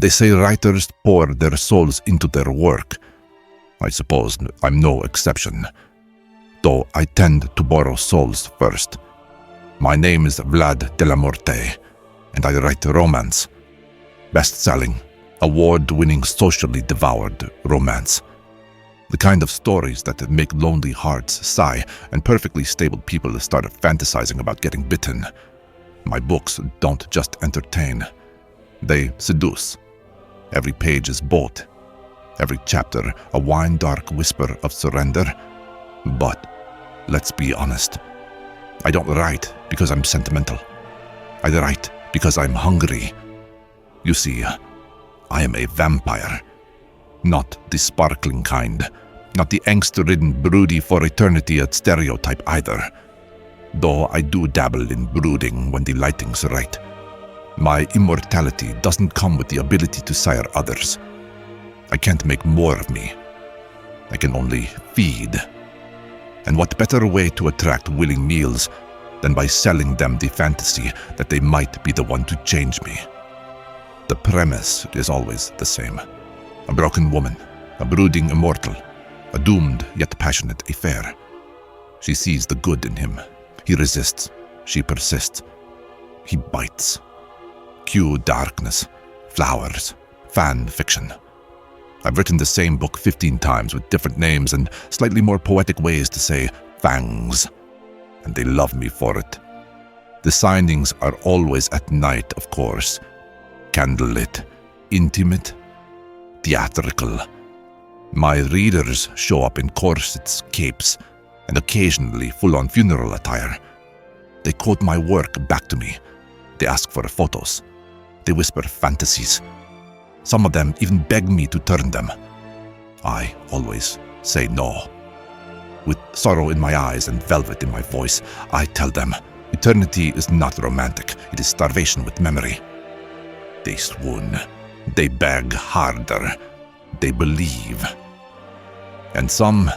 They say writers pour their souls into their work. I suppose I'm no exception, though I tend to borrow souls first. My name is Vlad de la Morte, and I write romance. Best-selling, award-winning, socially devoured romance. The kind of stories that make lonely hearts sigh and perfectly stable people start fantasizing about getting bitten. My books don't just entertain, they seduce. Every page is bought, every chapter a wine-dark whisper of surrender. But let's be honest, I don't write because I'm sentimental. I write because I'm hungry. You see, I am a vampire. Not the sparkling kind, not the angst-ridden broody for eternity at stereotype either. Though I do dabble in brooding when the lighting's right. My immortality doesn't come with the ability to sire others. I can't make more of me. I can only feed. And what better way to attract willing meals than by selling them the fantasy that they might be the one to change me? The premise is always the same. A broken woman, a brooding immortal, a doomed yet passionate affair. She sees the good in him. He resists. She persists. He bites. Cue darkness, flowers, fan fiction. I've written the same book 15 times with different names and slightly more poetic ways to say fangs. And they love me for it. The signings are always at night, of course. Candlelit, intimate, theatrical. My readers show up in corsets, capes, and occasionally full-on funeral attire. They quote my work back to me. They ask for photos. They whisper fantasies. Some of them even beg me to turn them. I always say no. With sorrow in my eyes and velvet in my voice, I tell them, eternity is not romantic. It is starvation with memory. They swoon. They beg harder. They believe. And some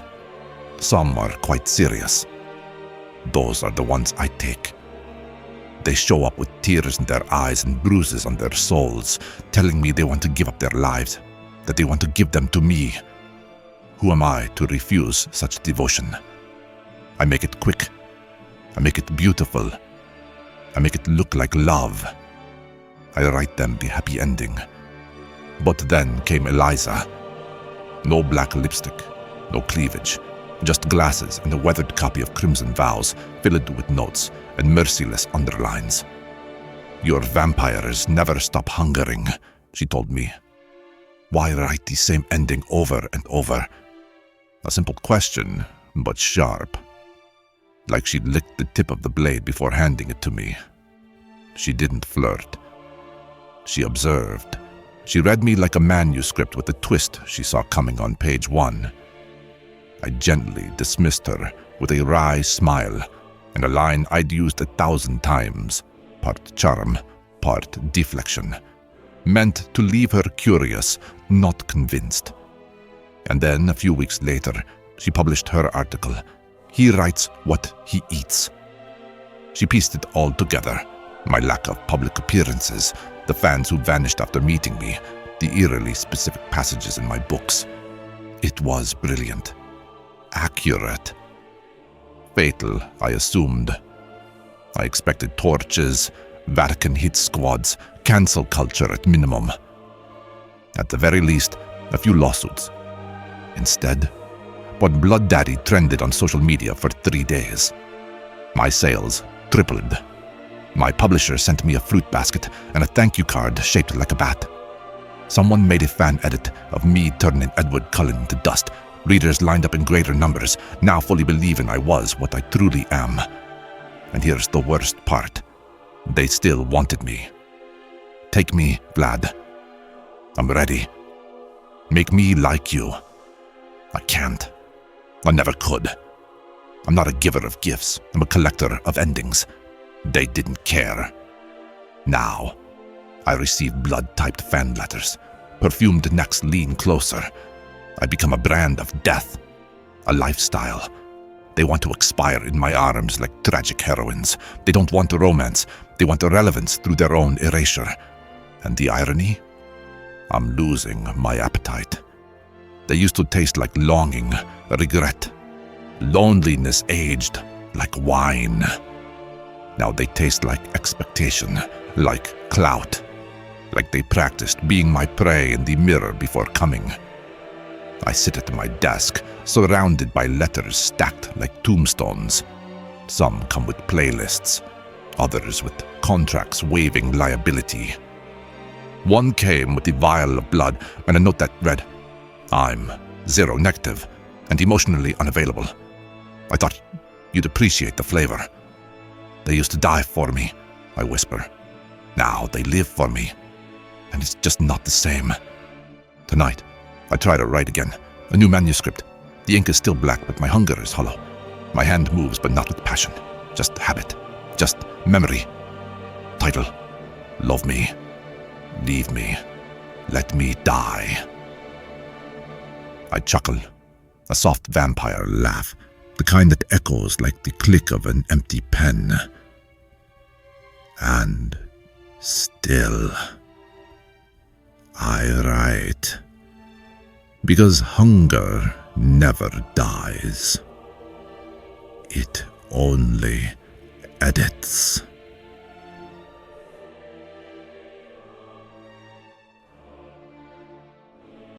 are quite serious. Those are the ones I take. They show up with tears in their eyes and bruises on their souls, telling me they want to give up their lives, that they want to give them to me. Who am I to refuse such devotion? I make it quick. I make it beautiful. I make it look like love. I write them the happy ending. But then came Eliza. No black lipstick, no cleavage, just glasses and a weathered copy of Crimson Vows filled with notes and merciless underlines. Your vampires never stop hungering, she told me. Why write the same ending over and over? A simple question, but sharp. Like she'd licked the tip of the blade before handing it to me. She didn't flirt. She observed. She read me like a manuscript with a twist she saw coming on page 1. I gently dismissed her with a wry smile and a line I'd used 1,000 times, part charm, part deflection, meant to leave her curious, not convinced. And then, a few weeks later, she published her article, He Writes What He Eats. She pieced it all together, my lack of public appearances, the fans who vanished after meeting me, the eerily specific passages in my books. It was brilliant. Accurate. Fatal, I assumed. I expected torches, Vatican hit squads, cancel culture at minimum. At the very least, a few lawsuits. Instead, what Blood Daddy trended on social media for 3 days. My sales tripled. My publisher sent me a fruit basket and a thank you card shaped like a bat. Someone made a fan edit of me turning Edward Cullen to dust. Readers lined up in greater numbers, now fully believing I was what I truly am. And here's the worst part. They still wanted me. Take me, Vlad. I'm ready. Make me like you. I can't. I never could. I'm not a giver of gifts. I'm a collector of endings. They didn't care. Now, I receive blood-typed fan letters. Perfumed necks lean closer. I become a brand of death, a lifestyle. They want to expire in my arms like tragic heroines. They don't want romance. They want irrelevance through their own erasure. And the irony? I'm losing my appetite. They used to taste like longing, regret, loneliness aged like wine. Now they taste like expectation, like clout, like they practiced being my prey in the mirror before coming. I sit at my desk, surrounded by letters stacked like tombstones. Some come with playlists, others with contracts waiving liability. One came with the vial of blood and a note that read, "I'm zero-negative and emotionally unavailable. I thought you'd appreciate the flavor." "They used to die for me," I whisper. "Now they live for me, and it's just not the same." Tonight, I try to write again, a new manuscript. The ink is still black, but my hunger is hollow. My hand moves, but not with passion. Just habit. Just memory. Title: Love Me. Leave me. Let me die. I chuckle. A soft vampire laugh. The kind that echoes like the click of an empty pen. And still, I write. Because hunger never dies. It only edits.